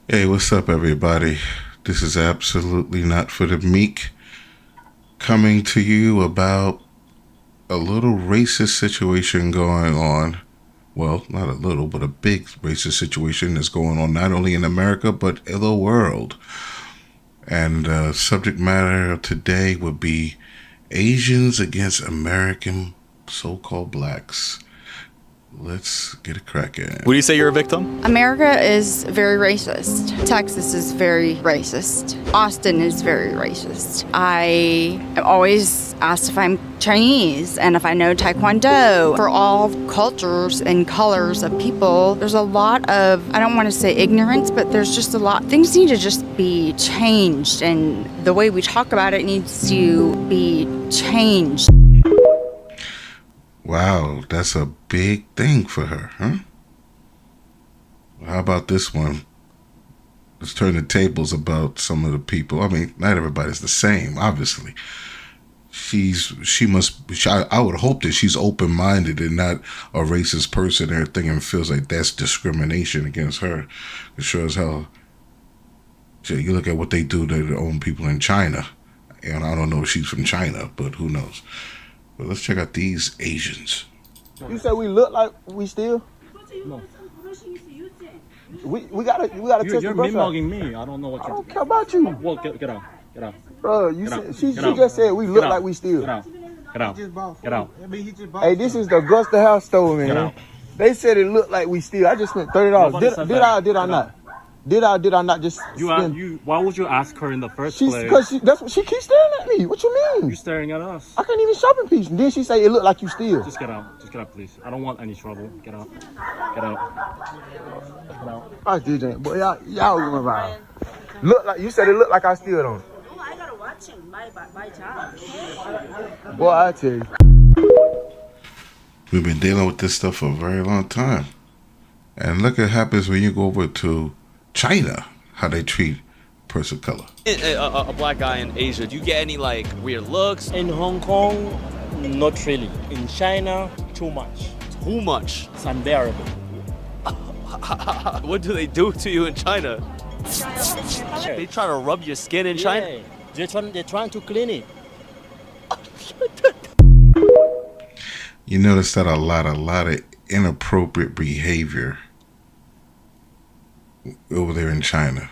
Hey, what's up, everybody? This is Absolutely Not for the Meek, coming to you about a little racist situation going on. Well, not a little, but a big racist situation that's going on not only in America, but in the world. And the subject matter today would be Asians against American so-called blacks. Let's get a crack at it. Would you say you're a victim? America is very racist. Texas is very racist. Austin is very racist. I am always asked if I'm Chinese and if I know Taekwondo. For all cultures and colors of people, there's a lot of, I don't want to say ignorance, but there's just a lot. Things need to just be changed, and the way we talk about it needs to be changed. Wow, that's a big thing for her, huh? How about this one? Let's turn the tables about some of the people. I mean, not everybody's the same, obviously. I would hope that she's open-minded and not a racist person or everything and feels like that's discrimination against her. It sure as hell. You look at what they do to their own people in China. And I don't know if she's from China, but who knows? But let's check out these Asians. You say we look like we steal? No. We gotta test You're the bus out. mean-mugging me. I don't know what I you're don't care about you. Well, get out. Get out. Bro, she just said we look like we steal. Get out. Get out. Get out. Hey, this is the Augusta House store, man. Get out. They said it looked like we steal. I just spent $30. Did I not? Did I not just spend? Why would you ask her in the first She's place? because that's what she keeps staring at me. What you mean? You're staring at us. I can't even shop in peace. And then she say it looked like you steal. Just get out. Just get out, please. I don't want any trouble. Get out. Get out. Get out. I did that, but y'all going around. Look like you said it looked like I steal, don't it? Oh, I gotta watch him. My job. Boy, I tell you. We've been dealing with this stuff for a very long time. And look what happens when you go over to China, how they treat a person of color. A black guy in Asia, do you get any like weird looks? In Hong Kong, not really. In China, too much. Too much. It's unbearable. What do they do to you in China? They try to rub your skin in China? They're trying to clean it. You notice that a lot of inappropriate behavior over there in China.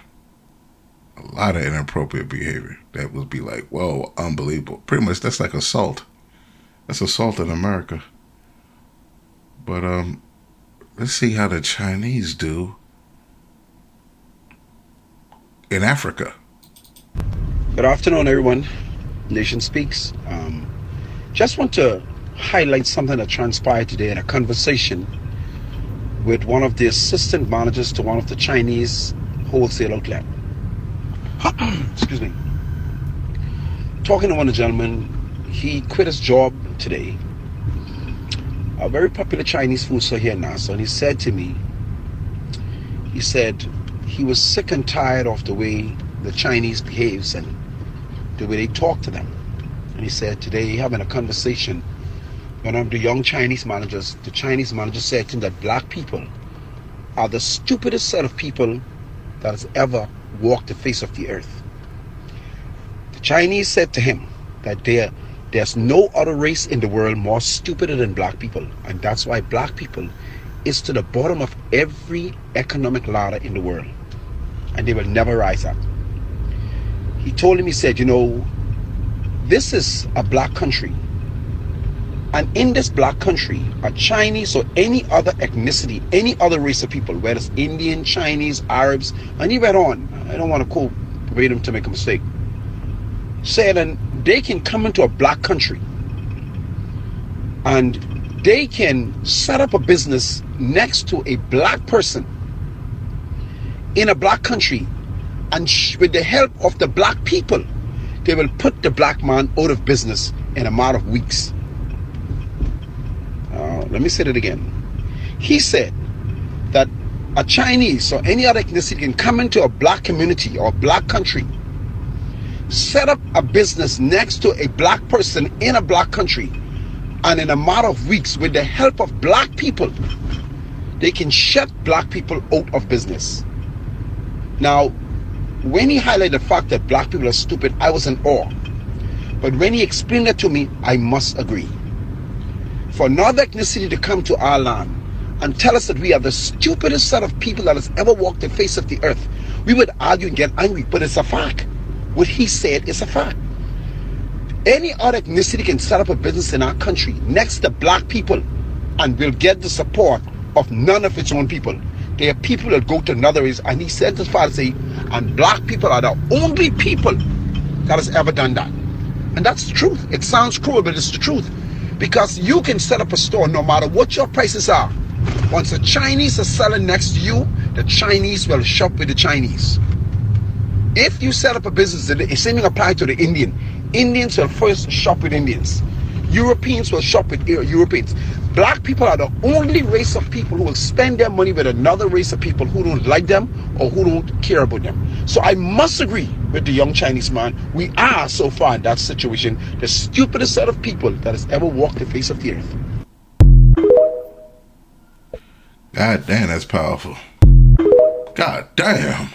A lot of inappropriate behavior that would be like, whoa, unbelievable. Pretty much that's like assault. That's assault in America. But let's see how the Chinese do in Africa. Good afternoon, everyone. Nation Speaks. Just want to highlight something that transpired today in a conversation with one of the assistant managers to one of the Chinese wholesale outlet. Excuse me. Talking to one of the gentlemen, he quit his job today. A very popular Chinese food store here in Nassau, and he said to me, he said he was sick and tired of the way the Chinese behaves and the way they talk to them. And he said today, having a conversation, one of the young Chinese managers, the Chinese manager said to him that black people are the stupidest set of people that has ever walked the face of the earth. The Chinese said to him that there's no other race in the world more stupider than black people, and that's why black people is to the bottom of every economic ladder in the world, and they will never rise up. He told him, he said, you know, this is a black country. And in this black country, a Chinese or any other ethnicity, any other race of people, whether it's Indian, Chinese, Arabs, and he went on, I don't want to quote verbatim to make a mistake, said, and they can come into a black country and they can set up a business next to a black person in a black country, and with the help of the black people, they will put the black man out of business in a matter of weeks. Let me say that again. He said that a Chinese or any other ethnicity can come into a black community or a black country, set up a business next to a black person in a black country, and in a matter of weeks, with the help of black people, they can shut black people out of business. Now, when he highlighted the fact that black people are stupid, I was in awe. But when he explained it to me, I must agree. For another ethnicity to come to our land and tell us that we are the stupidest set of people that has ever walked the face of the earth, we would argue and get angry, but it's a fact. What he said is a fact. Any other ethnicity can set up a business in our country next to black people and will get the support of none of its own people. There are people that go to another race, and he said as far as say, and black people are the only people that has ever done that. And that's the truth. It sounds cruel, but it's the truth. Because you can set up a store no matter what your prices are. Once the Chinese are selling next to you, the Chinese will shop with the Chinese. If you set up a business, the same thing applies to the Indian. Indians will first shop with Indians. Europeans will shop with Europeans. Black people are the only race of people who will spend their money with another race of people who don't like them or who don't care about them. So I must agree with the young Chinese man. We are so far in that situation the stupidest set of people that has ever walked the face of the earth. God damn, that's powerful. God damn.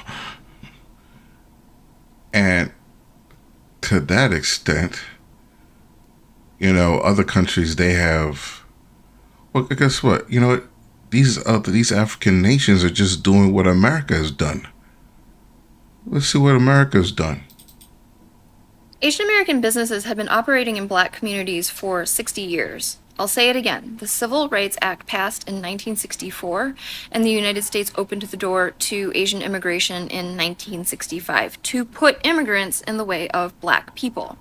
And to that extent, you know, other countries, they have, well, guess what? You know, these African nations are just doing what America has done. Let's see what America's done. Asian American businesses have been operating in black communities for 60 years. I'll say it again. The Civil Rights Act passed in 1964, and the United States opened the door to Asian immigration in 1965 to put immigrants in the way of black people.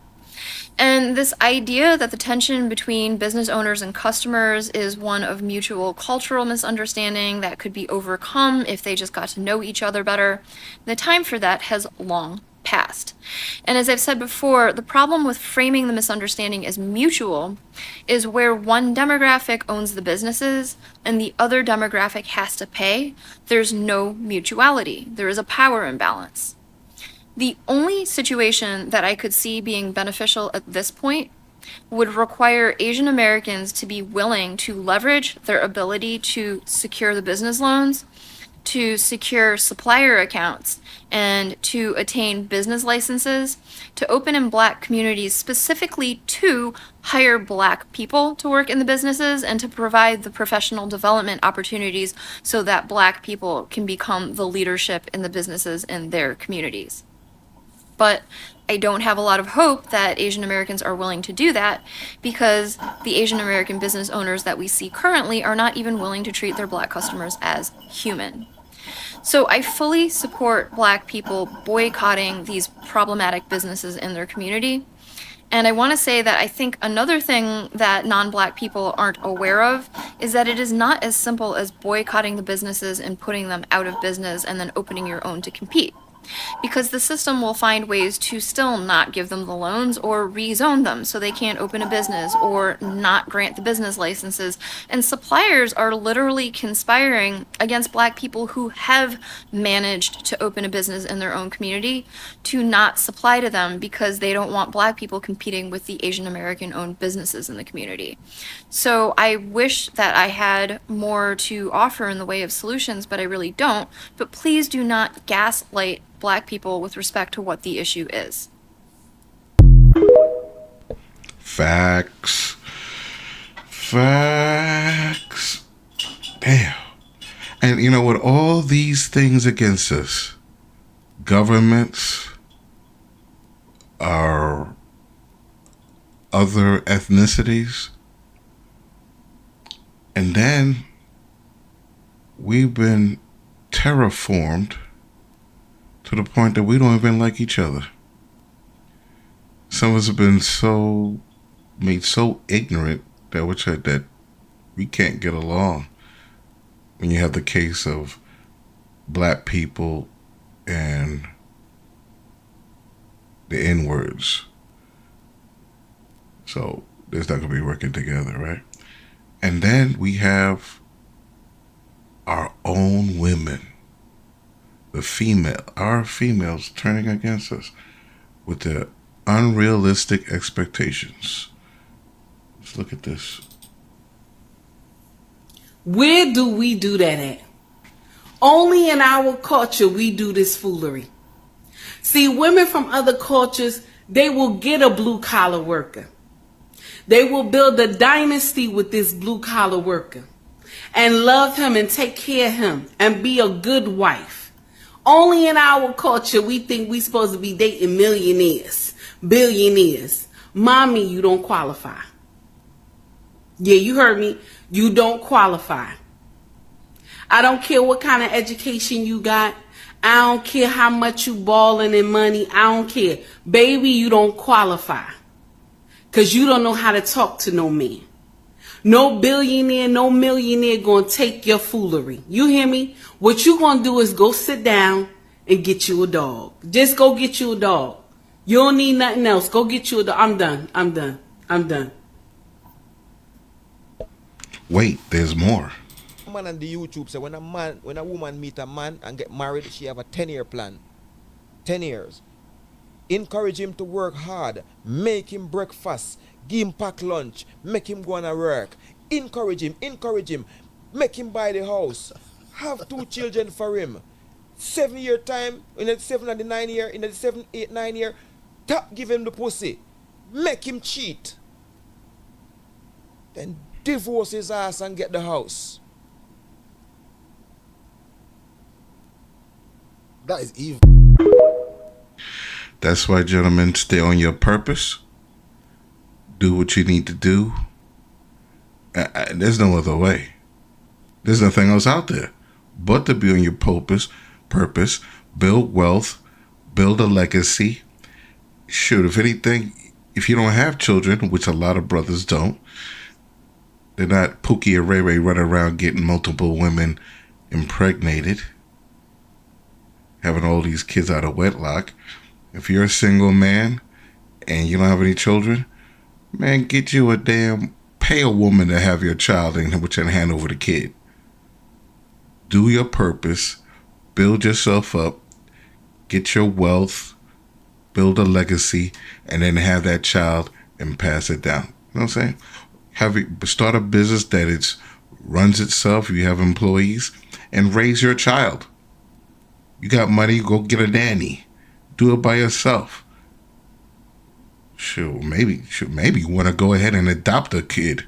And this idea that the tension between business owners and customers is one of mutual cultural misunderstanding that could be overcome if they just got to know each other better, the time for that has long passed. And as I've said before, the problem with framing the misunderstanding as mutual is where one demographic owns the businesses and the other demographic has to pay. There's no mutuality. There is a power imbalance. The only situation that I could see being beneficial at this point would require Asian Americans to be willing to leverage their ability to secure the business loans, to secure supplier accounts, and to attain business licenses, to open in black communities specifically to hire black people to work in the businesses and to provide the professional development opportunities so that black people can become the leadership in the businesses in their communities. But I don't have a lot of hope that Asian Americans are willing to do that because the Asian American business owners that we see currently are not even willing to treat their black customers as human. So I fully support black people boycotting these problematic businesses in their community. And I want to say that I think another thing that non-black people aren't aware of is that it is not as simple as boycotting the businesses and putting them out of business and then opening your own to compete. Because the system will find ways to still not give them the loans or rezone them so they can't open a business or not grant the business licenses. And suppliers are literally conspiring against black people who have managed to open a business in their own community to not supply to them because they don't want black people competing with the Asian American owned businesses in the community. So I wish that I had more to offer in the way of solutions, but I really don't. But please do not gaslight black people with respect to what the issue is. Facts. Damn. And you know, with all these things against us, governments, our other ethnicities, and then we've been terraformed to the point that we don't even like each other. Some of us have been made so ignorant that we can't get along. When you have the case of black people and the N words. So there's not going to be working together, right? And then we have our own women, our females turning against us with their unrealistic expectations. Let's look at this. Where do we do that at? Only in our culture we do this foolery. See, women from other cultures, they will get a blue collar worker. They will build a dynasty with this blue collar worker and love him and take care of him and be a good wife. Only in our culture we think we supposed to be dating millionaires, billionaires. Mommy, you don't qualify. Yeah, you heard me. You don't qualify. I don't care what kind of education you got. I don't care how much you balling in money. I don't care. Baby, you don't qualify. Because you don't know how to talk to no man. No billionaire, no millionaire gonna take your foolery. You hear me? What you gonna do is go sit down and get you a dog. Just go get you a dog. You don't need nothing else. Go get you a dog. I'm done. Wait, there's more. Man on the YouTube say when a woman meet a man and get married, she have a 10-year plan. 10 years. Encourage him to work hard, make him breakfast, give him pack lunch, make him go on a work. Encourage him, make him buy the house. Have 2 children for him. 7-year time, in the 7 and the 9 year, in the 7, 8, 9 year, give him the pussy. Make him cheat. Then divorce his ass and get the house. That is evil. That's why, gentlemen, stay on your purpose. Do what you need to do. There's no other way. There's nothing else out there but to be on your purpose, build wealth, build a legacy. Shoot, if anything, if you don't have children, which a lot of brothers don't, they're not Pookie or Ray Ray running around getting multiple women impregnated, having all these kids out of wedlock. If you're a single man and you don't have any children, man, get you pay a woman to have your child and which and hand over the kid. Do your purpose, build yourself up, get your wealth, build a legacy, and then have that child and pass it down. You know what I'm saying? Start a business that runs itself, you have employees, and raise your child. You got money, go get a nanny. Do it by yourself. Sure, maybe you want to go ahead and adopt a kid,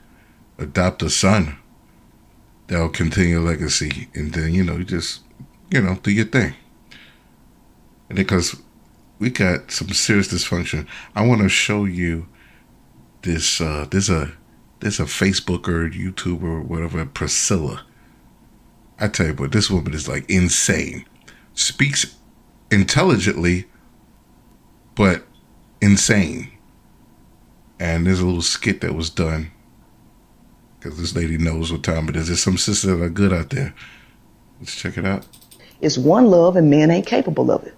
adopt a son. That'll continue your legacy, and then you just do your thing. And because we got some serious dysfunction, I want to show you this. There's a Facebooker, YouTuber, whatever, Priscilla. I tell you what, this woman is like insane. Speaks intelligently, but insane. And there's a little skit that was done because this lady knows what time it is. There's some sisters that are good out there. Let's check it out. It's one love and men ain't capable of it.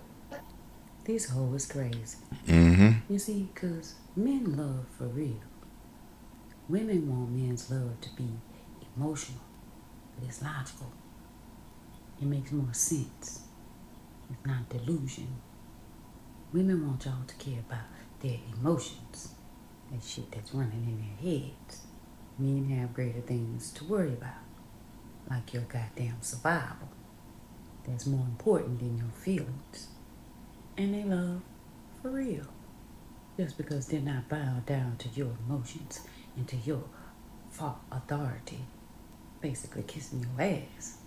This hoe is crazy. Mm-hmm. You see, because men love for real. Women want men's love to be emotional, but it's logical. It makes more sense. It's not delusion. Women want y'all to care about their emotions. That shit that's running in their heads. Men have greater things to worry about. Like your goddamn survival. That's more important than your feelings. And they love for real. Just because they're not bowed down to your emotions and to your authority. Basically kissing your ass.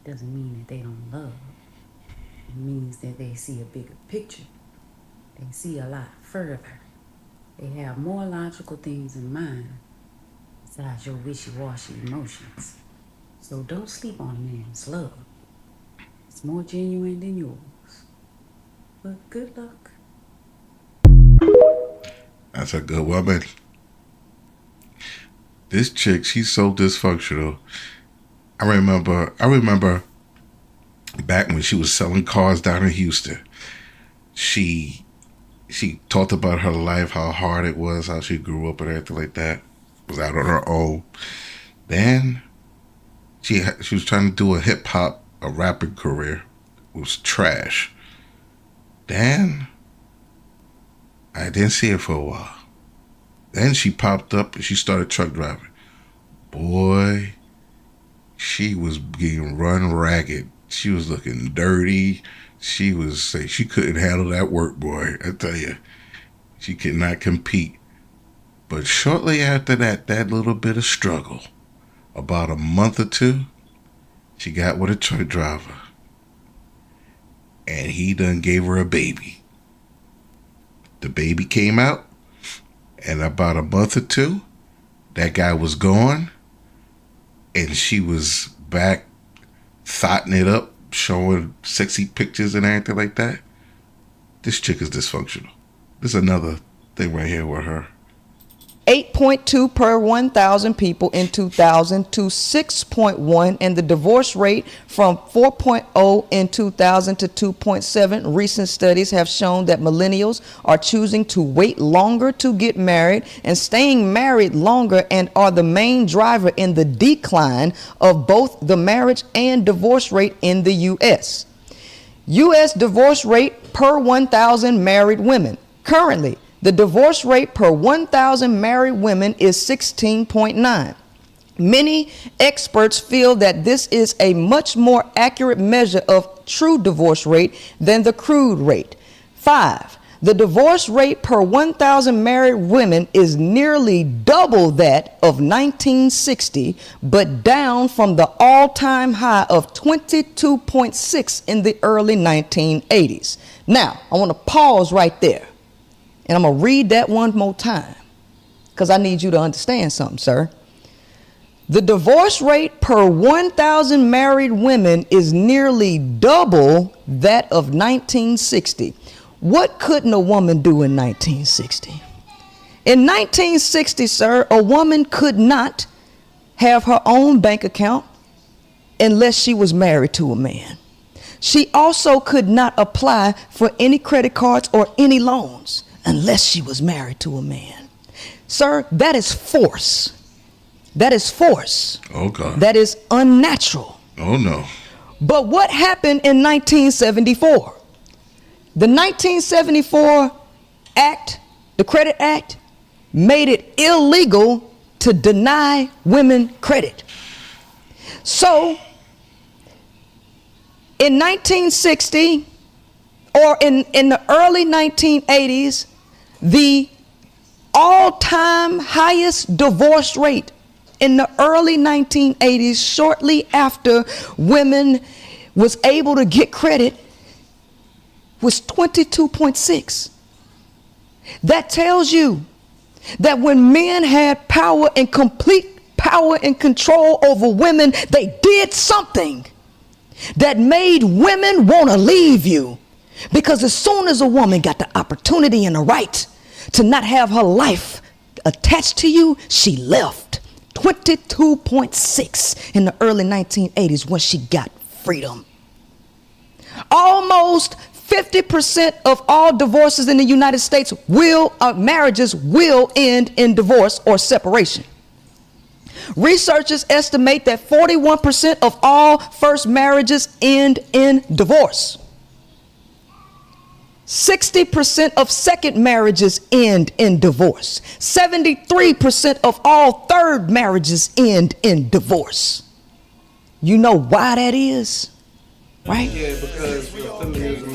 Doesn't mean that they don't love. It means that they see a bigger picture. They see a lot further. They have more logical things in mind besides your wishy-washy emotions. So don't sleep on a man's love. It's more genuine than yours. But good luck. That's a good woman. This chick, she's so dysfunctional. I remember back when she was selling cars down in Houston. She talked about her life, how hard it was, how she grew up and everything like that. Was out on her own. Then she was trying to do a rapping career. It was trash. Then I didn't see her for a while. Then she popped up and she started truck driving. Boy, she was getting run ragged. She was looking dirty. She couldn't handle that work, boy. I tell you, she could not compete. But shortly after that little bit of struggle, about a month or two, she got with a truck driver. And he done gave her a baby. The baby came out, and about a month or two, that guy was gone, and she was back thotting it up, showing sexy pictures and everything like that. This chick is dysfunctional. There's another thing right here with her. 8.2 per 1,000 people in 2000 to 6.1, and the divorce rate from 4.0 in 2000 to 2.7. Recent studies have shown that millennials are choosing to wait longer to get married and staying married longer, and are the main driver in the decline of both the marriage and divorce rate in the U.S. U.S. divorce rate per 1,000 married women. Currently, the divorce rate per 1,000 married women is 16.9. Many experts feel that this is a much more accurate measure of true divorce rate than the crude rate. 5. The divorce rate per 1,000 married women is nearly double that of 1960, but down from the all-time high of 22.6 in the early 1980s. Now, I want to pause right there. And I'm going to read that one more time because I need you to understand something, sir. The divorce rate per 1,000 married women is nearly double that of 1960. What couldn't a woman do in 1960? In 1960, sir, a woman could not have her own bank account unless she was married to a man. She also could not apply for any credit cards or any loans unless she was married to a man. Sir, that is force. That is force. Oh, God. That is unnatural. Oh, no. But what happened in 1974? The 1974 Act, the Credit Act, made it illegal to deny women credit. So, in 1960, or in the early 1980s, the all-time highest divorce rate in the early 1980s, shortly after women was able to get credit, was 22.6. That tells you that when men had power and complete power and control over women, they did something that made women want to leave you. Because as soon as a woman got the opportunity and the right to not have her life attached to you, she left. 22.6 in the early 1980s when she got freedom. Almost 50% of all divorces in the United States marriages will end in divorce or separation. Researchers estimate that 41% of all first marriages end in divorce. 60% of second marriages end in divorce. 73% of all third marriages end in divorce. You know why that is? Right? Yeah, because feminism.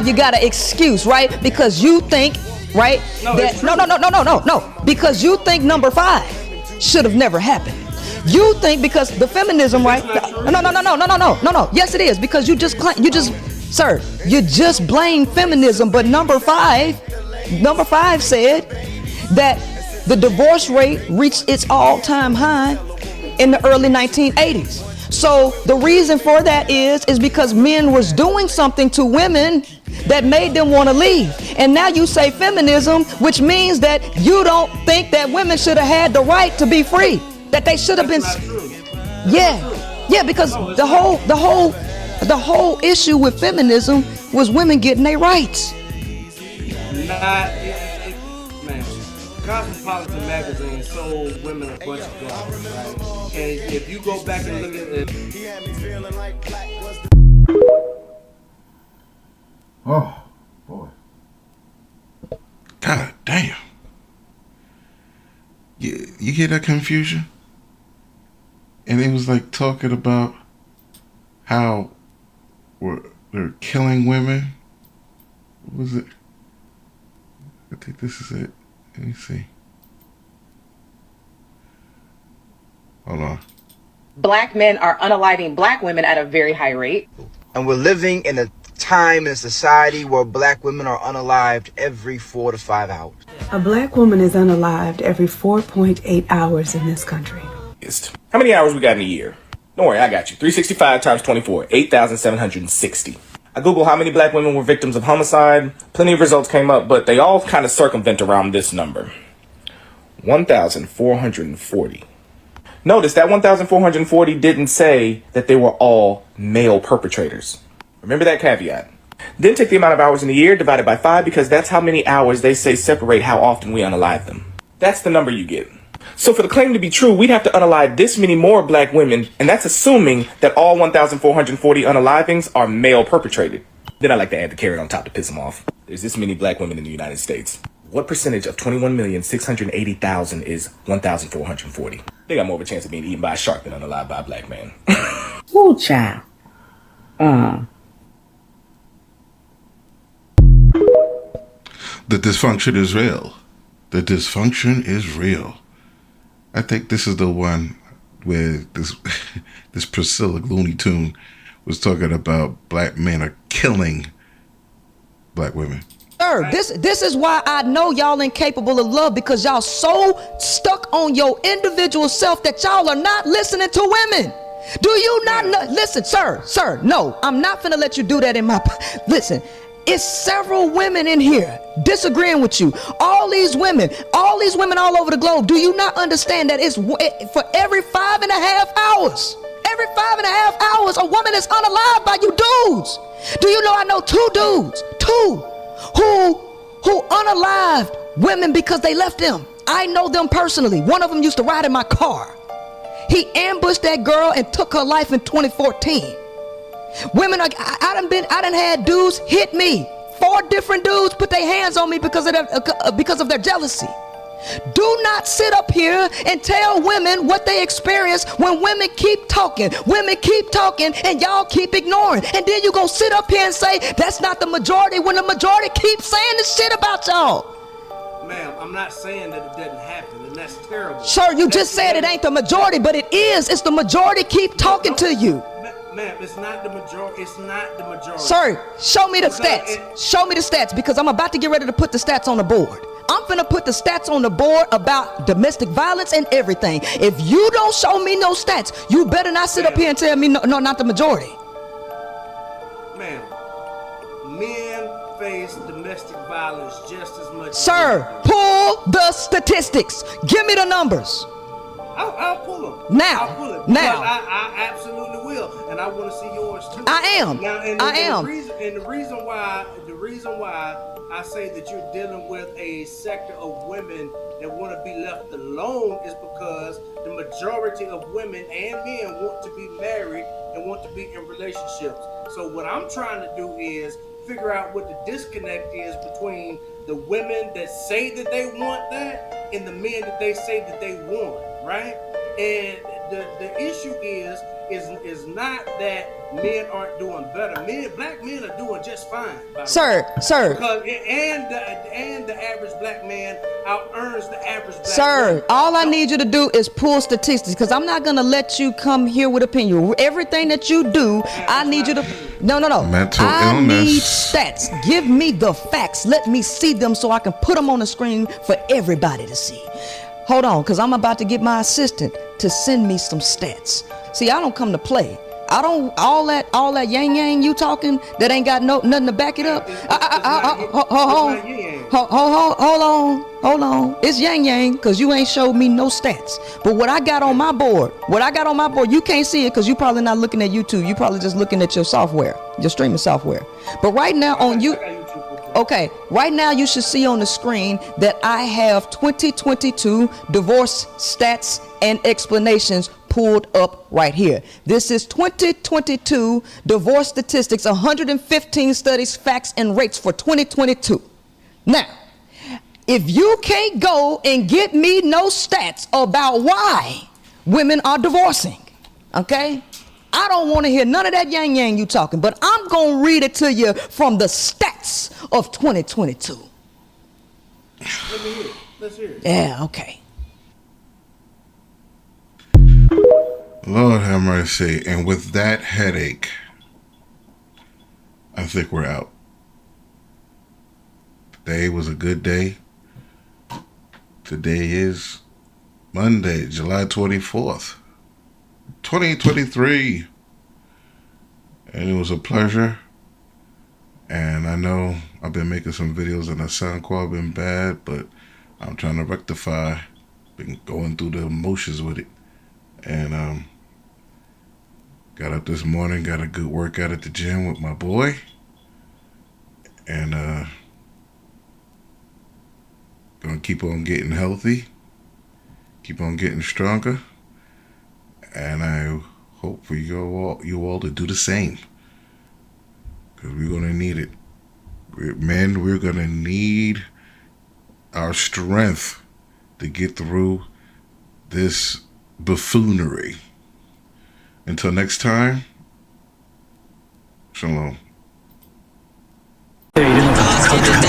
You got an excuse, right? Because you think, right? No, because you think number 5 should have never happened. You think because the feminism, right? No. Yes, it is, because you just sir, you just blame feminism, but number 5 said that the divorce rate reached its all-time high in the early 1980s. So the reason for that is because men was doing something to women that made them want to leave. And now you say feminism, which means that you don't think that women should have had the right to be free, that they should have been. Yeah, because the whole The whole issue with feminism was women getting their rights. Man, Cosmopolitan magazine sold women a bunch of guns, right? And if you go back and look at it, he had me feeling like black was the... Oh, boy. God damn. You hear that confusion? And it was like talking about how they're killing women. What was it? I think this is it. Let me see. Hold on. Black men are unaliving black women at a very high rate. And we're living in a time in society where black women are unalived every 4 to 5 hours. A black woman is unalived every 4.8 hours in this country. How many hours we got in a year? Don't worry, I got you. 365 times 24, 8,760. I Googled how many black women were victims of homicide. Plenty of results came up, but they all kind of circumvent around this number. 1,440. Notice that 1,440 didn't say that they were all male perpetrators. Remember that caveat. Then take the amount of hours in a year divided by 5 because that's how many hours they say separate how often we unalive them. That's the number you get. So for the claim to be true, we'd have to unalive this many more black women, and that's assuming that all 1,440 unalivings are male perpetrated. Then I like to add the carrot on top to piss them off. There's this many black women in the United States. What percentage of 21,680,000 is 1,440? They got more of a chance of being eaten by a shark than unalived by a black man. Ooh, child. The dysfunction is real. The dysfunction is real. I think this is the one where this Priscilla Looney Tune was talking about black men are killing black women. Sir, this is why I know y'all incapable of love, because y'all so stuck on your individual self that y'all are not listening to women. Do you not know? Listen, sir, no, I'm not finna let you do that in my... Listen, it's several women in here disagreeing with you. All these women all over the globe. Do you not understand that it's for every 5.5 hours? Every 5.5 hours, a woman is unalived by you dudes. Do you know I know 2 dudes, who unalived women because they left them. I know them personally. One of them used to ride in my car. He ambushed that girl and took her life in 2014. Women, I done had dudes hit me. 4 different dudes put their hands on me because of their jealousy. Do not sit up here and tell women what they experience when women keep talking, and y'all keep ignoring. And then you go sit up here and say that's not the majority when the majority keeps saying this shit about y'all. Ma'am, I'm not saying that it doesn't happen, and that's terrible. Sir, you just said it ain't the majority, but it is. It's the majority keep talking to you. Ma'am, it's not the majority. It's not the majority. Sir, show me the stats. Show me the stats, because I'm about to get ready to put the stats on the board. I'm finna put the stats on the board about domestic violence and everything. If you don't show me no stats, you better not sit up here and tell me no, not the majority. Ma'am, men face domestic violence just as much. Sir, pull the statistics. Give me the numbers. I'll pull them. Now. I'll pull it. Now. I absolutely will, and I want to see yours too. I am. Now, I am. The reason why I say that you're dealing with a sector of women that want to be left alone is because the majority of women and men want to be married and want to be in relationships. So what I'm trying to do is figure out what the disconnect is between the women that say that they want that and the men that they say that they want, right? And the issue is not that men aren't doing better. Black men are doing just fine. Sir. Because and the average black man out earns the average black Sir, man. all I need you to do is pull statistics, because I'm not gonna let you come here with opinion. Everything that you do, I need you to. No. Mental I illness. need stats. Give me the facts. Let me see them so I can put them on the screen for everybody to see. Hold on, because I'm about to get my assistant to send me some stats. See, I don't come to play. I don't all that yang yang you talking that ain't got nothing to back it up. Hold on. It's yang yang because you ain't showed me no stats. But what I got on my board, you can't see it because you probably not looking at YouTube. You probably just looking at your software, your streaming software. But right now on you. Okay, right now you should see on the screen that I have 2022 divorce stats and explanations pulled up right here. This is 2022 divorce statistics, 115 studies, facts, and rates for 2022. Now, if you can't go and get me no stats about why women are divorcing, okay? I don't want to hear none of that yang yang you talking, but I'm going to read it to you from the stats of 2022. Let me hear it. Let's hear it. Yeah, okay. Lord have mercy. And with that headache, I think we're out. Today was a good day. Today is Monday, July 24th. 2023, and it was a pleasure. And I know I've been making some videos and the sound quality been bad, but I'm trying to rectify. Been going through the motions with it, and got up this morning, got a good workout at the gym with my boy, and gonna keep on getting healthy, keep on getting stronger. And I hope for you all to do the same. Because we're going to need it. Men, we're going to need our strength to get through this buffoonery. Until next time, shalom. Project